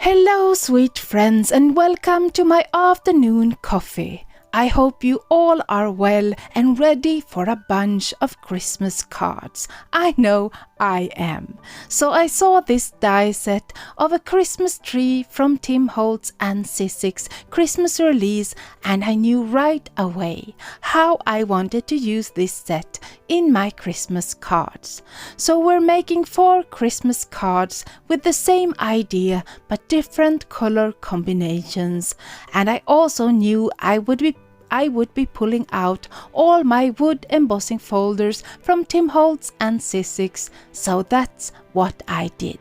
Hello, sweet friends, and welcome to my afternoon coffee. I hope you all are well and ready for a bunch of Christmas cards. I know I am. So I saw this die set of a Christmas tree from Timholtz and sizzix Christmas release, and I knew right away how I wanted to use this set in my Christmas cards. So we're making 4 Christmas cards with the same idea but different color combinations, and I also knew I would be pulling out all my wood embossing folders from Timholtz and sizzix, so that's what I did.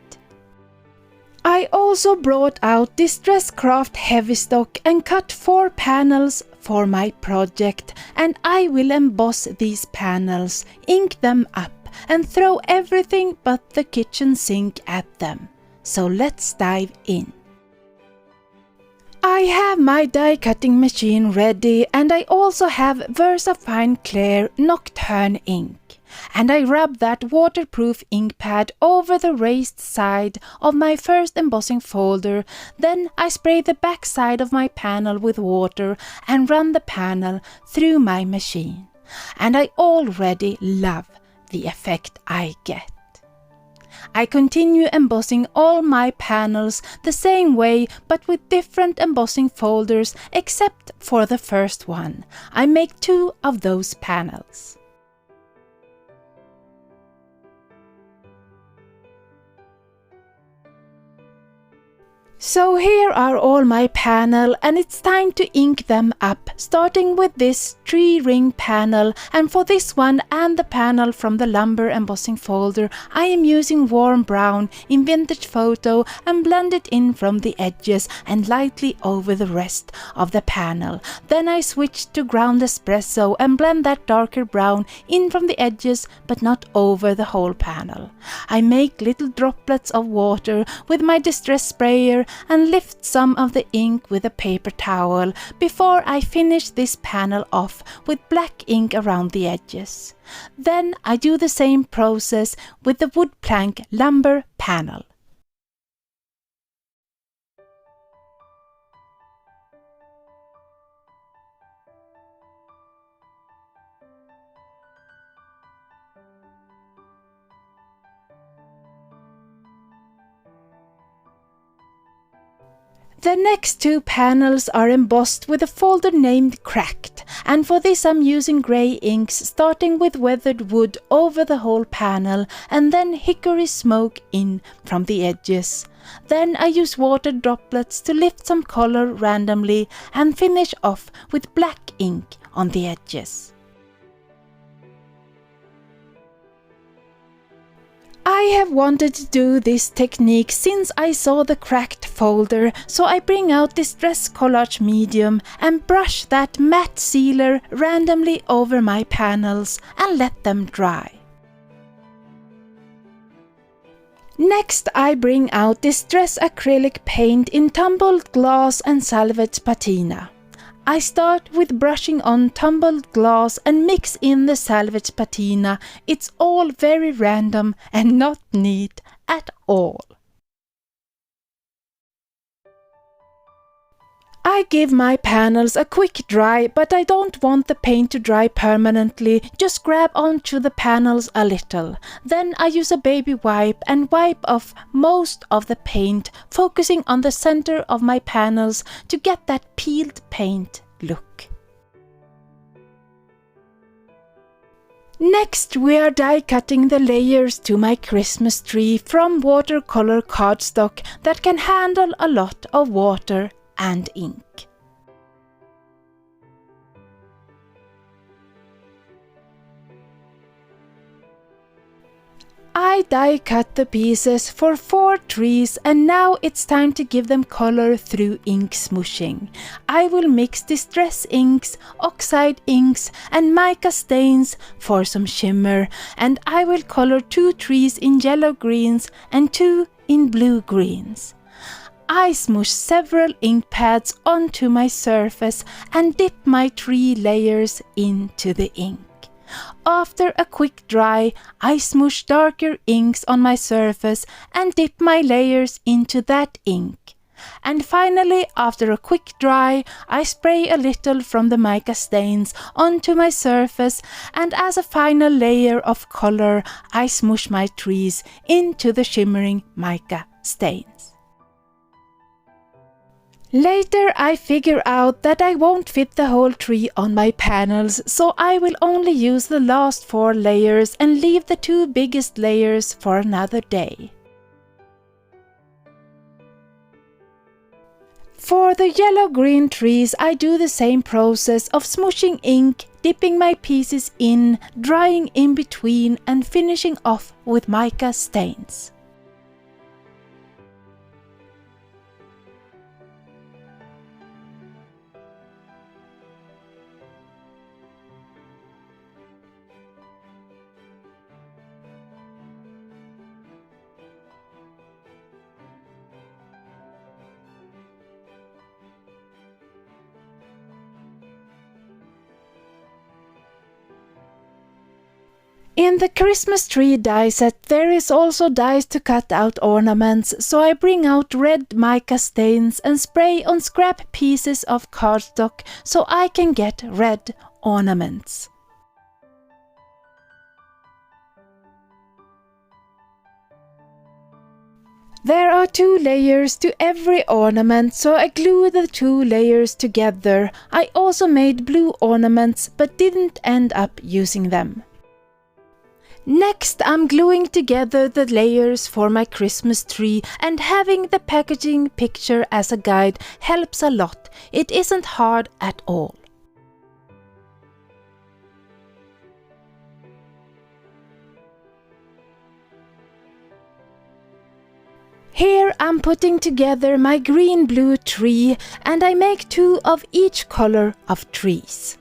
I also brought out Distress Craft Heavy Stock and cut 4 panels for my project, and I will emboss these panels, ink them up, and throw everything but the kitchen sink at them. So let's dive in. I have my die cutting machine ready, and I also have VersaFine Clear Nocturne ink. And I rub that waterproof ink pad over the raised side of my first embossing folder. Then I spray the back side of my panel with water and run the panel through my machine. And I already love the effect I get. I continue embossing all my panels the same way but with different embossing folders except for the first one. I make 2 of those panels. So here are all my panel, and it's time to ink them up, starting with this 3-ring panel, and for this one and the panel from the lumber embossing folder I am using warm brown in Vintage Photo and blend it in from the edges and lightly over the rest of the panel. Then I switch to ground espresso and blend that darker brown in from the edges but not over the whole panel. I make little droplets of water with my distress sprayer and lift some of the ink with a paper towel before I finish this panel off with black ink around the edges. Then I do the same process with the wood plank lumber panel. The next 2 panels are embossed with a folder named Cracked, and for this I'm using grey inks, starting with weathered wood over the whole panel and then hickory smoke in from the edges. Then I use water droplets to lift some color randomly and finish off with black ink on the edges. I have wanted to do this technique since I saw the Cracked folder, so I bring out Distress Collage Medium and brush that matte sealer randomly over my panels and let them dry. Next I bring out Distress Acrylic Paint in tumbled glass and salvage patina. I start with brushing on tumbled glass and mix in the salvage patina. It's all very random and not neat at all. I give my panels a quick dry, but I don't want the paint to dry permanently, just grab onto the panels a little. Then I use a baby wipe and wipe off most of the paint, focusing on the center of my panels to get that peeled paint look. Next we are die cutting the layers to my Christmas tree from watercolor cardstock that can handle a lot of water and ink. I die cut the pieces for 4 trees, and now it's time to give them color through ink smooshing. I will mix distress inks, oxide inks and mica stains for some shimmer, and I will color 2 trees in yellow greens and 2 in blue greens. I smoosh several ink pads onto my surface and dip my 3 layers into the ink. After a quick dry, I smoosh darker inks on my surface and dip my layers into that ink. And finally, after a quick dry, I spray a little from the mica stains onto my surface, and as a final layer of color, I smoosh my trees into the shimmering mica stains. Later I figure out that I won't fit the whole tree on my panels, so I will only use the last 4 layers and leave the 2 biggest layers for another day. For the yellow-green trees, I do the same process of smooshing ink, dipping my pieces in, drying in between, and finishing off with mica stains. In the Christmas tree die set there is also dies to cut out ornaments, so I bring out red mica stains and spray on scrap pieces of cardstock so I can get red ornaments. There are 2 layers to every ornament, so I glue the 2 layers together. I also made blue ornaments but didn't end up using them. Next, I'm gluing together the layers for my Christmas tree, and having the packaging picture as a guide helps a lot. It isn't hard at all. Here I'm putting together my green-blue tree, and I make 2 of each color of trees.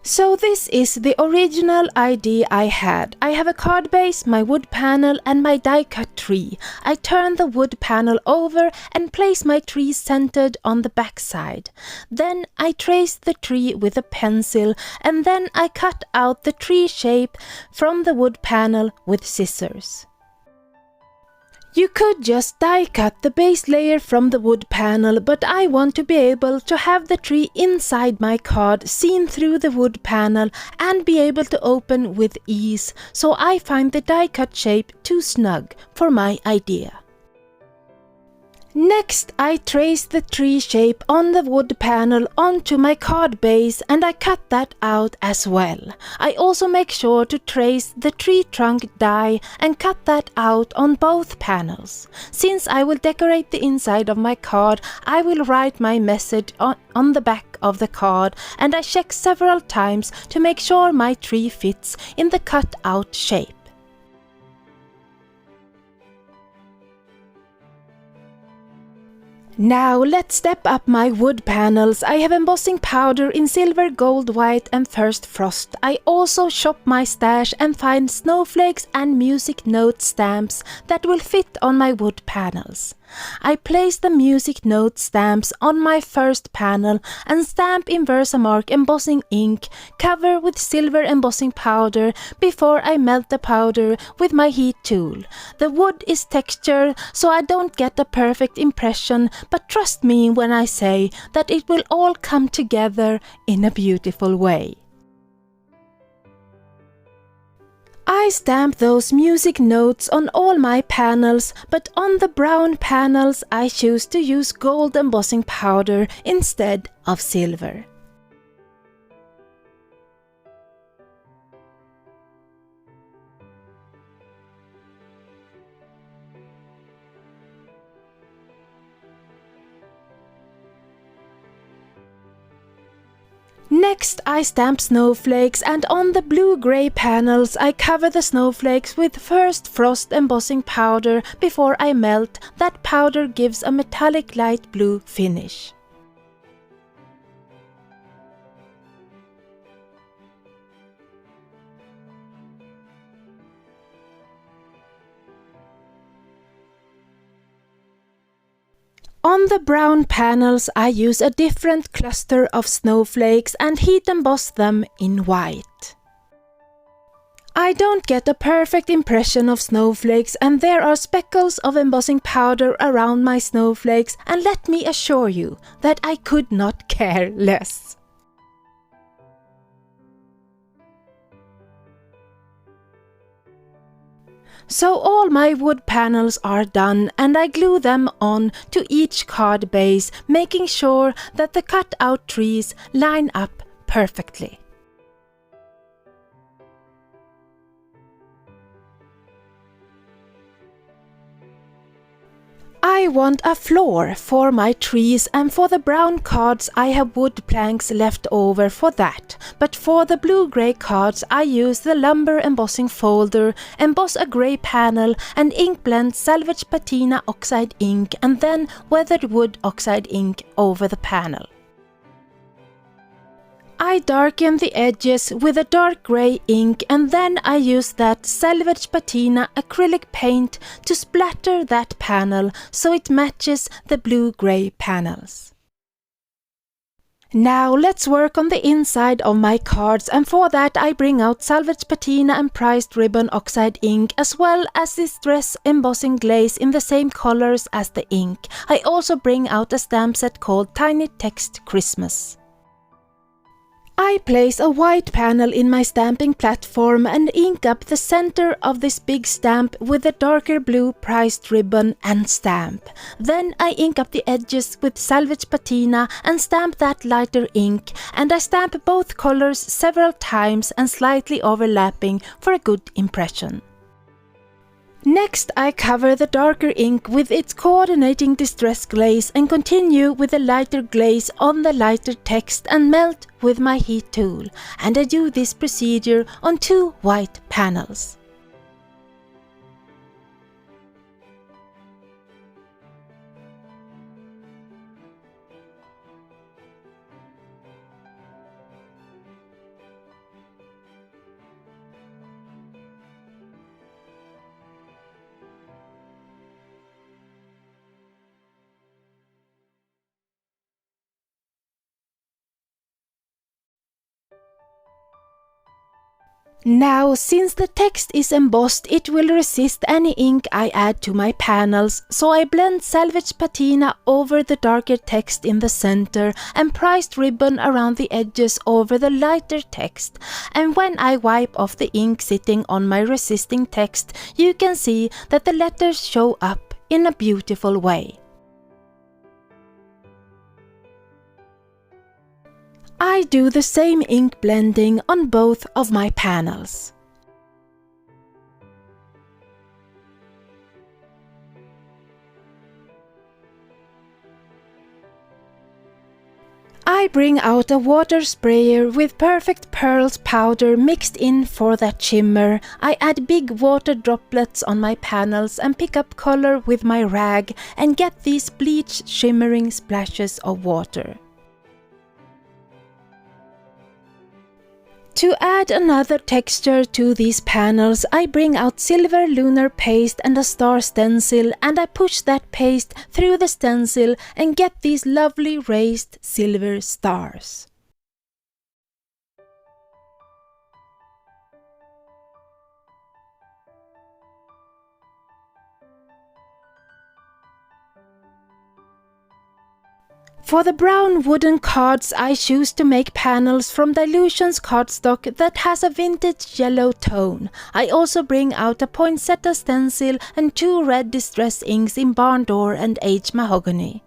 So this is the original idea I had. I have a card base, my wood panel and my die cut tree. I turn the wood panel over and place my tree centered on the back side. Then I trace the tree with a pencil, and then I cut out the tree shape from the wood panel with scissors. You could just die cut the base layer from the wood panel, but I want to be able to have the tree inside my card seen through the wood panel and be able to open with ease, so I find the die cut shape too snug for my idea. Next, I trace the tree shape on the wood panel onto my card base, and I cut that out as well. I also make sure to trace the tree trunk die and cut that out on both panels. Since I will decorate the inside of my card, I will write my message on the back of the card, and I check several times to make sure my tree fits in the cut out shape. Now let's step up my wood panels. I have embossing powder in silver, gold, white and first frost. I also shop my stash and find snowflakes and music note stamps that will fit on my wood panels. I place the music note stamps on my first panel and stamp in Versamark embossing ink, cover with silver embossing powder before I melt the powder with my heat tool. The wood is textured, so I don't get a perfect impression, but trust me when I say that it will all come together in a beautiful way. I stamp those music notes on all my panels, but on the brown panels I choose to use gold embossing powder instead of silver. Next, I stamp snowflakes, and on the blue-gray panels I cover the snowflakes with first frost embossing powder before I melt. That powder gives a metallic light blue finish. On On the brown panels, I use a different cluster of snowflakes and heat emboss them in white. I don't get a perfect impression of snowflakes, and there are speckles of embossing powder around my snowflakes, and let me assure you that I could not care less. So all my wood panels are done, and I glue them on to each card base, making sure that the cut out trees line up perfectly. I want a floor for my trees, and for the brown cards I have wood planks left over for that, but for the blue-grey cards I use the lumber embossing folder, emboss a grey panel and ink blend salvage patina oxide ink and then weathered wood oxide ink over the panel. I darken the edges with a dark grey ink, and then I use that salvage patina acrylic paint to splatter that panel so it matches the blue-grey panels. Now let's work on the inside of my cards, and for that I bring out salvage patina and priced ribbon oxide ink, as well as distress embossing glaze in the same colors as the ink. I also bring out a stamp set called Tiny Text Christmas. I place a white panel in my stamping platform and ink up the center of this big stamp with a darker blue priced ribbon and stamp. Then I ink up the edges with salvage patina and stamp that lighter ink, and I stamp both colors several times and slightly overlapping for a good impression. Next, I cover the darker ink with its coordinating distress glaze and continue with the lighter glaze on the lighter text and melt with my heat tool, and I do this procedure on 2 white panels. Now, since the text is embossed, it will resist any ink I add to my panels, so I blend salvage patina over the darker text in the center and priced ribbon around the edges over the lighter text. And when I wipe off the ink sitting on my resisting text, you can see that the letters show up in a beautiful way. I do the same ink blending on both of my panels. I bring out a water sprayer with perfect pearls powder mixed in for that shimmer. I add big water droplets on my panels and pick up color with my rag and get these bleached shimmering splashes of water. To add another texture to these panels, I bring out silver lunar paste and a star stencil, and I push that paste through the stencil and get these lovely raised silver stars. For the brown wooden cards, I choose to make panels from Dilution's cardstock that has a vintage yellow tone. I also bring out a poinsettia stencil and 2 red distress inks in barn door and aged mahogany.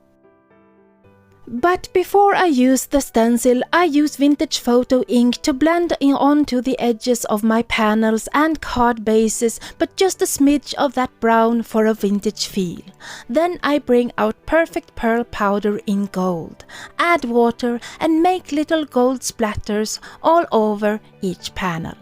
But before I use the stencil, I use vintage photo ink to blend in onto the edges of my panels and card bases, but just a smidge of that brown for a vintage feel. Then I bring out perfect pearl powder in gold, add water and make little gold splatters all over each panel.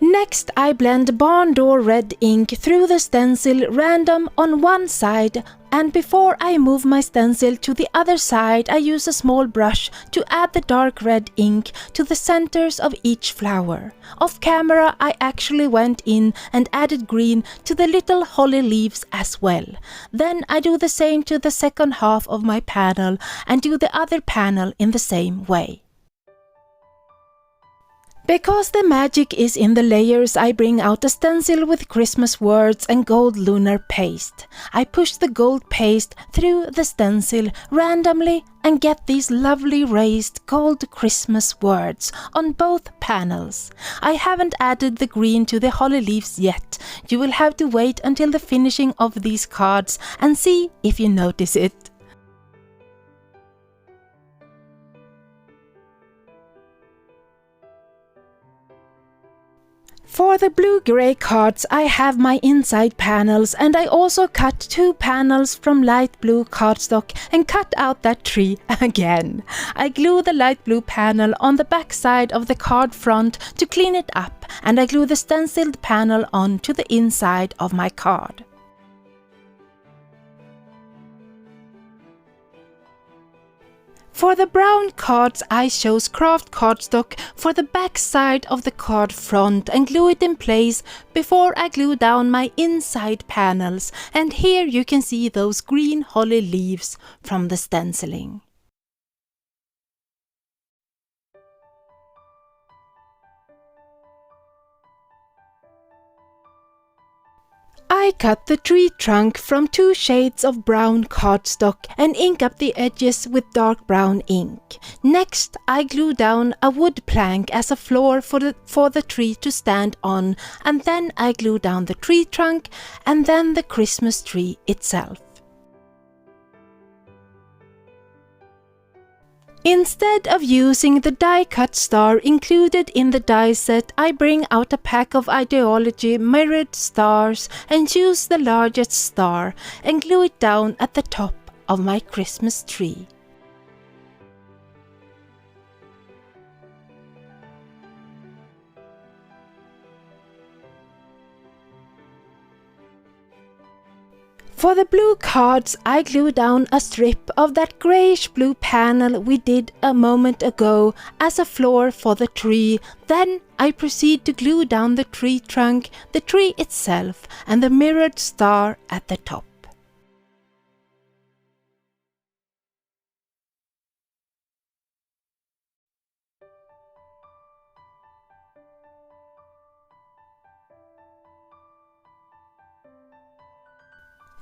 Next, I blend barn door red ink through the stencil random on one side, and before I move my stencil to the other side, I use a small brush to add the dark red ink to the centers of each flower. Off camera, I actually went in and added green to the little holly leaves as well. Then I do the same to the second half of my panel and do the other panel in the same way. Because the magic is in the layers, I bring out a stencil with Christmas words and gold lunar paste. I push the gold paste through the stencil randomly and get these lovely raised gold Christmas words on both panels. I haven't added the green to the holly leaves yet. You will have to wait until the finishing of these cards and see if you notice it. For the blue-gray cards, I have my inside panels, and I also cut 2 panels from light blue cardstock and cut out that tree again. I glue the light blue panel on the back side of the card front to clean it up, and I glue the stenciled panel on to the inside of my card. For the brown cards, I chose craft cardstock for the back side of the card front and glue it in place before I glue down my inside panels, and here you can see those green holly leaves from the stenciling. I cut the tree trunk from 2 shades of brown cardstock and ink up the edges with dark brown ink. Next, I glue down a wood plank as a floor for the tree to stand on, and then I glue down the tree trunk and then the Christmas tree itself. Instead of using the die-cut star included in the die set, I bring out a pack of Ideology mirrored stars and choose the largest star and glue it down at the top of my Christmas tree. For the blue cards, I glue down a strip of that greyish-blue panel we did a moment ago as a floor for the tree. Then I proceed to glue down the tree trunk, the tree itself, and the mirrored star at the top.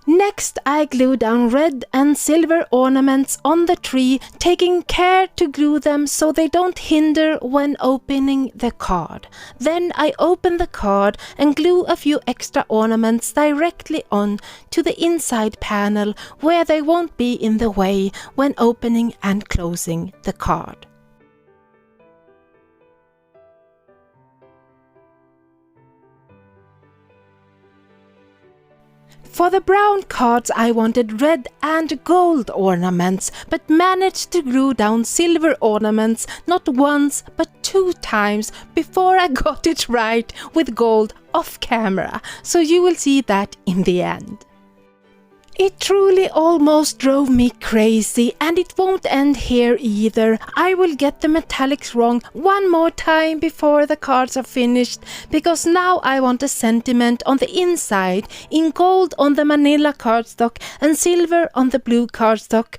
Next, I glue down red and silver ornaments on the tree, taking care to glue them so they don't hinder when opening the card. Then I open the card and glue a few extra ornaments directly on to the inside panel where they won't be in the way when opening and closing the card. For the brown cards, I wanted red and gold ornaments, but managed to glue down silver ornaments not once but 2 times before I got it right with gold off camera, so you will see that in the end. It truly almost drove me crazy, and it won't end here either. I will get the metallics wrong one more time before the cards are finished, because now I want a sentiment on the inside in gold on the manila cardstock and silver on the blue cardstock.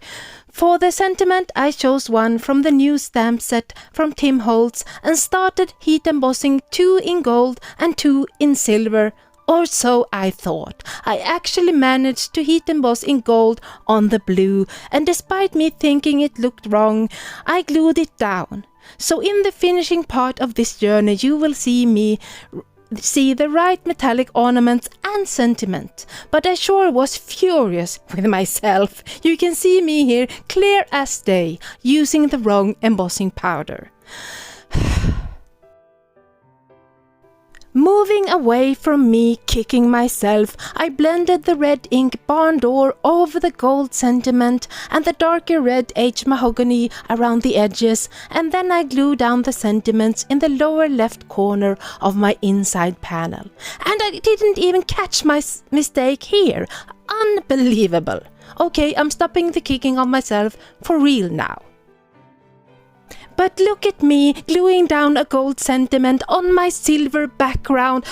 For the sentiment, I chose one from the new stamp set from Timholtz and started heat embossing 2 in gold and 2 in silver. Or so I thought. I actually managed to heat emboss in gold on the blue, and despite me thinking it looked wrong, I glued it down. So in the finishing part of this journey, you will see me see the right metallic ornaments and sentiment. But I sure was furious with myself. You can see me here clear as day, using the wrong embossing powder. Moving away from me kicking myself, I blended the red ink barn door over the gold sentiment and the darker red H mahogany around the edges, and then I glued down the sentiments in the lower left corner of my inside panel. And I didn't even catch my mistake here. Unbelievable. Okay, I'm stopping the kicking of myself for real now. But look at me gluing down a gold sentiment on my silver background.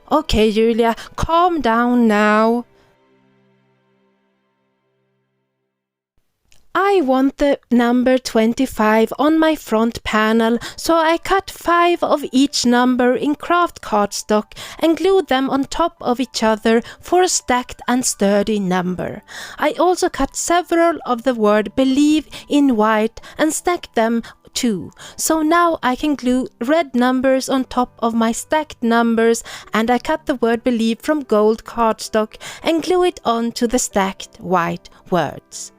Okay, Julia, calm down now. I want the number 25 on my front panel, so I cut 5 of each number in craft cardstock and glued them on top of each other for a stacked and sturdy number. I also cut several of the word believe in white and stacked them too. So now I can glue red numbers on top of my stacked numbers, and I cut the word believe from gold cardstock and glue it onto the stacked white words.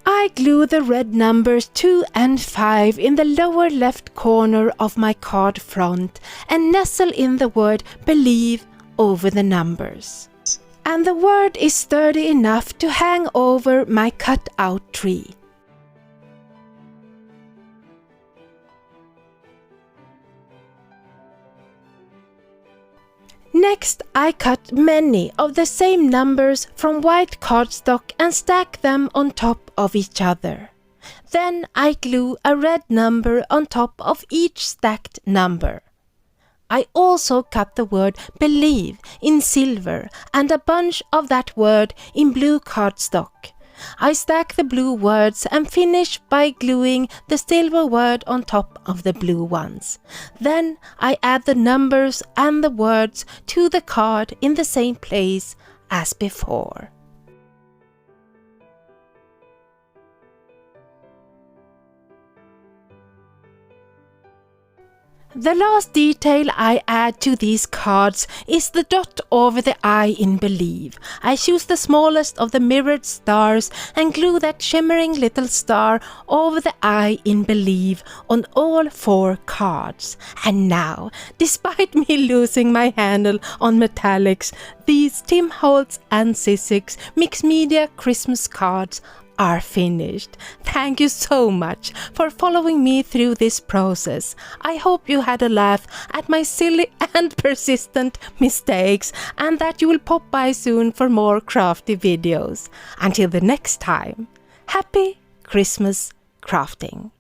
I glue the red numbers 2 and 5 in the lower left corner of my card front and nestle in the word believe over the numbers. And the word is sturdy enough to hang over my cut-out tree. Next, I cut many of the same numbers from white cardstock and stack them on top of each other. Then I glue a red number on top of each stacked number. I also cut the word believe in silver and a bunch of that word in blue cardstock. I stack the blue words and finish by gluing the silver word on top of the blue ones. Then I add the numbers and the words to the card in the same place as before. The last detail I add to these cards is the dot over the I in believe. I choose the smallest of the mirrored stars and glue that shimmering little star over the I in believe on all 4 cards. And now, despite me losing my handle on metallics, these timholtz and sizzix mixed media Christmas cards are finished. Thank you so much for following me through this process. I hope you had a laugh at my silly and persistent mistakes, and that you will pop by soon for more crafty videos. Until the next time, happy Christmas crafting.